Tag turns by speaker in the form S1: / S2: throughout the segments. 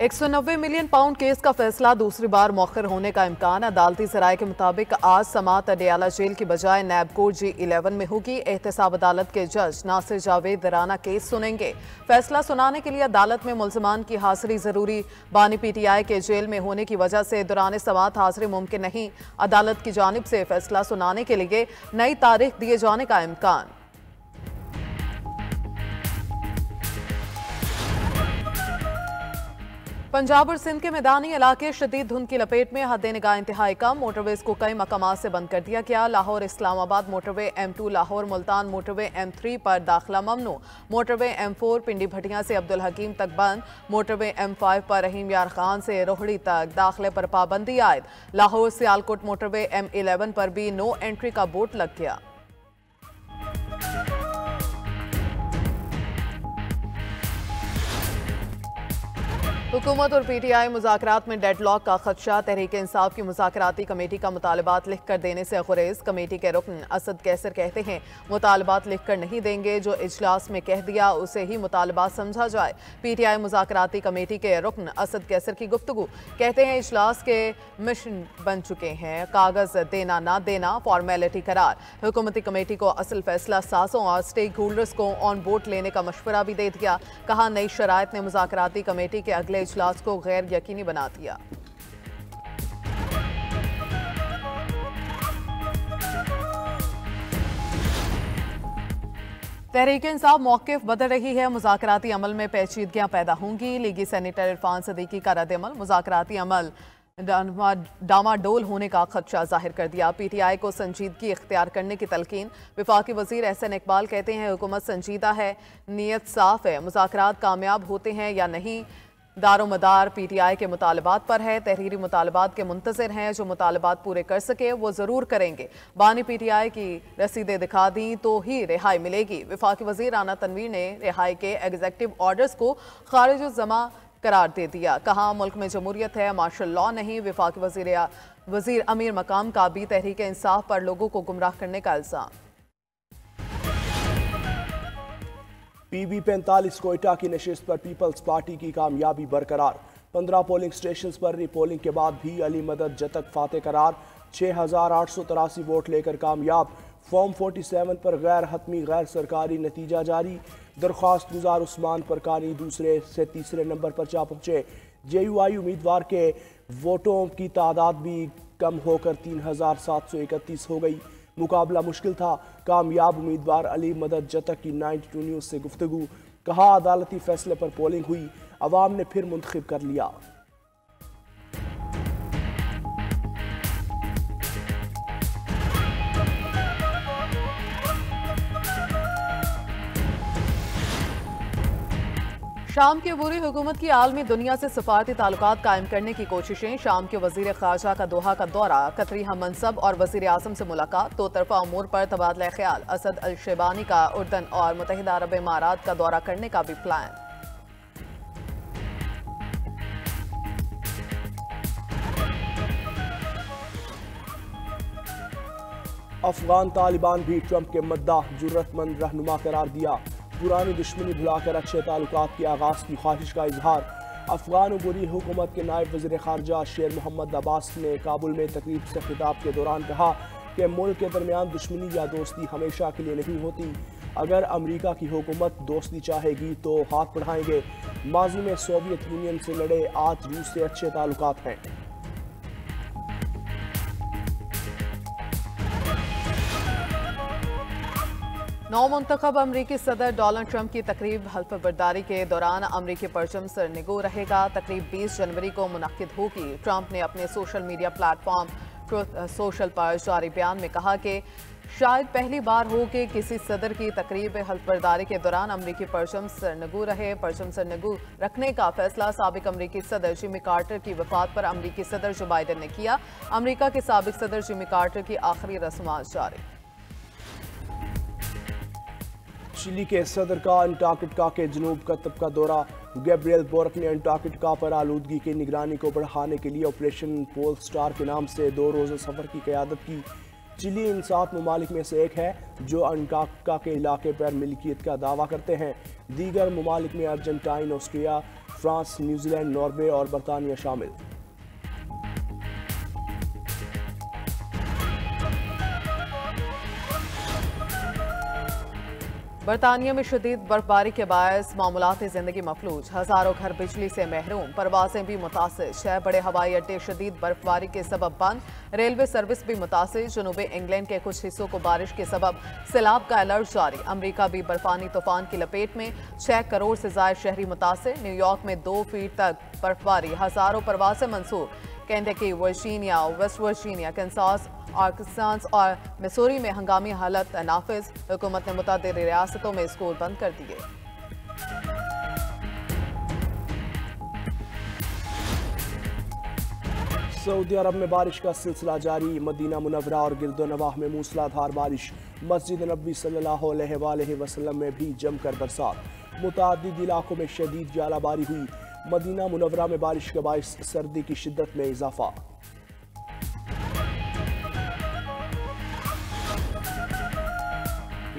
S1: 190 million pound case का फैसला दूसरी बार मौखर होने का इम्कान। अदालती जराये के मुताबिक आज समात अडियाला जेल की बजाय नैब कोर्ट G11 में होगी। एहतसाब अदालत के जज नासिर जावेद राना केस सुनेंगे। फैसला सुनाने के लिए अदालत में मुल्जमान की हाजिरी जरूरी। बानी PTI के जेल में होने की वजह से दौरान समात हाजिरी मुमकिन नहीं। अदालत की जानिब से फैसला सुनाने के लिए नई तारीख दिए जाने का इम्कान। पंजाब और सिंध के मैदानी इलाके शदीद धुंध की लपेट में। हद निगाह इंतहाई कम। मोटरवेज को कई मकामात से बंद कर दिया गया। Lahore Islamabad motorway M2, Lahore Multan motorway M3 पर दाखिला ममनू। मोटरवे M4 पिंडी भटिया से अब्दुल हकीम तक बंद। मोटरवे M5 पर रहीम यार खान से रोहड़ी तक दाखिले पर पाबंदी आयद। लाहौर सियालकोट मोटरवे M11 पर भी नो एंट्री का बोर्ड लग गया। हुकूमत और PTI मुज़ाकरात में डेडलॉक का खदशा। तहरीक इंसाफ की मुज़ाकराती कमेटी का मुतालबात लिख कर देने से गुरेज। कमेटी के रुकन असद कैसर कहते हैं मुतालबात लिख कर नहीं देंगे, जो इजलास में कह दिया उसे ही मुतालबात समझा जाए। PTI मुज़ाकराती कमेटी के रुकन असद कैसर की गुफ्तगू। कहते हैं इजलास के मिशन बन चुके हैं, कागज देना ना देना फॉर्मेलिटी करार। हुकूमती कमेटी को असल फैसला साजों और स्टेक होल्डर्स को ऑन बोर्ड लेने का मशवरा भी दे दिया। कहा नई शराइत ने मुज़ाकराती कमेटी के अगले इजलास को गैर यकीनी बना दिया। तहरीक इंसाफ मौक़िफ़ बदल रही है। मुज़ाकराती अमल में पेचीदगियां पैदा होंगी। लीगी सेनेटर इरफान सदीकी का रद्द-ए-अमल मुज़ाकराती अमल डामाडोल होने का खदशा जाहिर कर दिया। PTI को संजीदगी इख्तियार करने की तलकीन। वफाकी वज़ीर एहसन इकबाल कहते हैं हुकूमत संजीदा है, नीयत साफ है, मुज़ाकरात कामयाब होते हैं या नहीं दारोमदार PTI के मुतालबात पर है। तहरीरी मुतालबात के मुंतज़िर हैं, जो मुतालबात पूरे कर सके वो ज़रूर करेंगे। बानी PTI की रसीदें दिखा दी तो ही रिहाई मिलेगी। वफाकी वज़ीर राना तनवीर ने रिहाई के एग्जीक्यूटिव ऑर्डर्स को खारिज जमा करार दे दिया। कहा मुल्क में जमहूरियत है, मार्शल लॉ नहीं। वफाकी वज़ीर अमीर मकाम का भी तहरीक इंसाफ पर लोगों को गुमराह करने का इल्ज़ाम।
S2: PB45 कोयटा की नशिस्त पर पीपल्स पार्टी की कामयाबी बरकरार। 15 पोलिंग स्टेशन पर रीपोलिंग के बाद भी अली मदद जतक फाते करार। 6883 वोट लेकर कामयाब। फॉर्म 47 पर गैर हतमी गैर सरकारी नतीजा जारी। दरख्वास्त गुजार उस्मान परकानी दूसरे से तीसरे नंबर पर जा पहुंचे। JUI उम्मीदवार के वोटों की तादाद भी कम होकर 3731 हो गई। मुकाबला मुश्किल था। कामयाब उम्मीदवार अली मदद जतक की 92 न्यूज़ से गुफ्तगू। कहा अदालती फैसले पर पोलिंग हुई, अवाम ने फिर मुंतखब कर लिया।
S1: शाम की अबूरी हुकूमत की आलमी दुनिया से सफारती ताल्लुकात कायम करने की कोशिशें। शाम के वजीर खारजा का दोहा का दौरा, कतरी हम मनसब और वजीर आजम से मुलाकात। दो तरफा अमूर पर तबादला ख्याल। असद अल शेबानी का उर्दन और मुत्तहिदा अरब इमारात का दौरा करने का भी प्लान।
S2: अफगान तालिबान भी ट्रंप के मद्दाह जुर्रतमंद रहनुमा करार दिया। पुरानी दुश्मनी भुलाकर अच्छे ताल्लुकात के आगाज़ की ख्वाहिश का इजहार। अफगान उबूरी हुकूमत के नायब वज़ीर ख़ारजा शेर मोहम्मद अब्बास ने काबुल में तकरीब से खिताब के दौरान कहा कि मुल्क के दरमियान दुश्मनी या दोस्ती हमेशा के लिए नहीं होती। अगर अमरीका की हुकूमत दोस्ती चाहेगी तो हाथ बढ़ाएंगे। माजी में सोवियत यूनियन से लड़े, आज रूस से अच्छे ताल्लुकात हैं।
S1: नौ मुंतखब अमरीकी सदर डोनाल्ड ट्रंप की तकरीब हल्फ बर्दारी के दौरान अमरीकी परचम सरनिगो रहेगा। तकरीब 20 जनवरी को मुनक्किद होगी। ट्रंप ने अपने social media platform truth social पर जारी बयान में कहा कि शायद पहली बार हो कि किसी सदर की तकरीब हल्फ बर्दारी के दौरान अमरीकी परचम सरनिगो रहे। परचम सरनिगो रखने का फैसला साबिक अमरीकी सदर जिमी कार्टर की वफात पर अमरीकी सदर जो बाइडन ने किया। अमरीका के साबिक सदर जिमी कार्टर की आखिरी रस्मात जारी।
S2: चिली के सदर का अंटार्कटिका के जनूब कतब का दौरा। गैब्रियल बोरक ने अंटार्कटिका पर आलूदगी की निगरानी को बढ़ाने के लिए ऑपरेशन पोल स्टार के नाम से 2 रोज़ा सफर की क़यादत की। चिली इन 7 ममालिक में से एक है जो अंटार्कटिका के इलाके पर मिल्कियत का दावा करते हैं। दीगर ममालिक में Argentine, Austria, France, New Zealand, Norway और बरतानिया शामिल।
S1: बरतानिया में शदीद बर्फबारी के बायस मामूलाती जिंदगी मफलूज, हजारों घर बिजली से महरूम, परवाजें भी मुतासिर, 6 बड़े हवाई अड्डे शदीद बर्फबारी के सबब बंद, रेलवे सर्विस भी मुतासिर, जनूबी इंग्लैंड के कुछ हिस्सों को बारिश के सबब सैलाब का अलर्ट जारी, अमरीका भी बर्फानी तूफान की लपेट में, 6 करोड़ से ज्यादा शहरी मुतासिर, न्यूयॉर्क में 2 फीट तक बर्फबारी, हजारों परवाजें मंसूर, Kentucky, Virginia, West Virginia, Kansas, Arkansas और मिसूरी में हंगामी हालत नाफिज, हुकूमत ने मुतअद्दिद रियासतों में स्कूल बंद कर दिए।
S2: सऊदी अरब में बारिश का सिलसिला जारी, मदीना मुनव्वरा और गिरदोनवाह में मूसलाधार बारिश, मस्जिद नबी सल्लल्लाहु अलैहि वसल्लम में भी जमकर बरसात, मुतअद्दिद इलाकों में शदीद जालाबारी हुई, मदीना मुनव्वरा में बारिश के बाइस सर्दी की शिद्दत में इजाफा।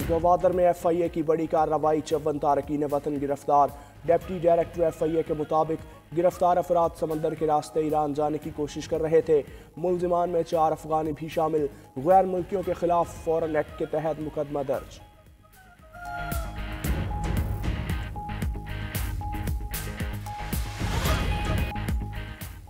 S2: गवादर में FIA की बड़ी कार्रवाई, 54 तारकीन वतन गिरफ्तार, डिप्टी डायरेक्टर FIA के मुताबिक गिरफ्तार अफराद समंदर के रास्ते ईरान जाने की कोशिश कर रहे थे। मुलजिमान में 4 अफगानी भी शामिल, गैर मुल्कियों के खिलाफ फॉरेन एक्ट के तहत मुकदमा दर्ज।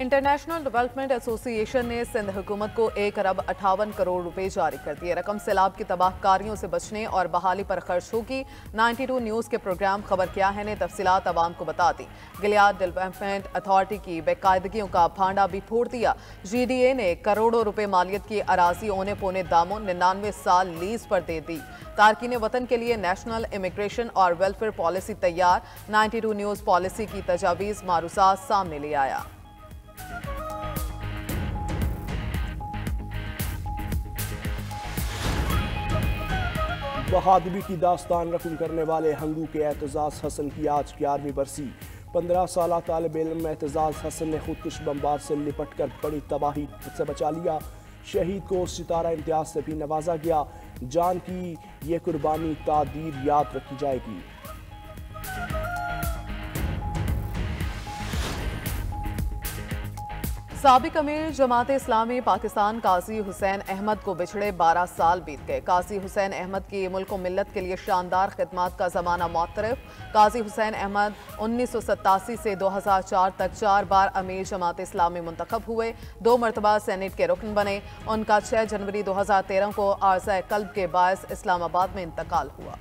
S1: इंटरनेशनल डेवलपमेंट एसोसिएशन ने सिंध हुकूमत को 1 अरब 58 करोड़ रुपए जारी कर दिए। रकम सैलाब की तबाहकारियों से बचने और बहाली पर खर्च होगी। 92 न्यूज़ के प्रोग्राम खबर क्या है ने तफसीलात अवाम को बता दी। गिलियाद डेवलपमेंट अथॉरिटी की बेकायदगियों का भांडा भी फोड़ दिया। GDA ने करोड़ों रुपए मालियत की अराजी औने पौने दामों 99 साल लीज पर दे दी। तारकीन वतन के लिए नेशनल इमिग्रेशन और वेलफेयर पॉलिसी तैयार, 92 न्यूज़ पॉलिसी की तजावीज़ मारूसात सामने ले आया।
S2: बहादुरी की दास्तान रकम करने वाले हंगू के एतजाज हसन की आज 11वीं बरसी। 15 साल तालिब इल्म एतजाज हसन ने खुदकुश बमबार से लिपट कर बड़ी तबाही से बचा लिया। शहीद को सितारा इम्तियाज से भी नवाजा गया। जान की ये कुर्बानी तादीर याद रखी जाएगी।
S1: साबिक अमीर जमात इस्लामी पाकिस्तान काजी हुसैन अहमद को बिछड़े 12 साल बीत गए। काजी हुसैन अहमद की मुल्क व मिल्लत के लिए शानदार खिदमत का जमाना मुतरफ। काजी हुसैन अहमद 1987 से 2004 तक 4 बार अमीर जमात इस्लामी मुंतखब हुए, 2 मरतबा सेनेट के रुकन बने। उनका 6 जनवरी 2013 को आर्ज़ा कल्ब के बायस इस्लामाबाद में इंतकाल हुआ।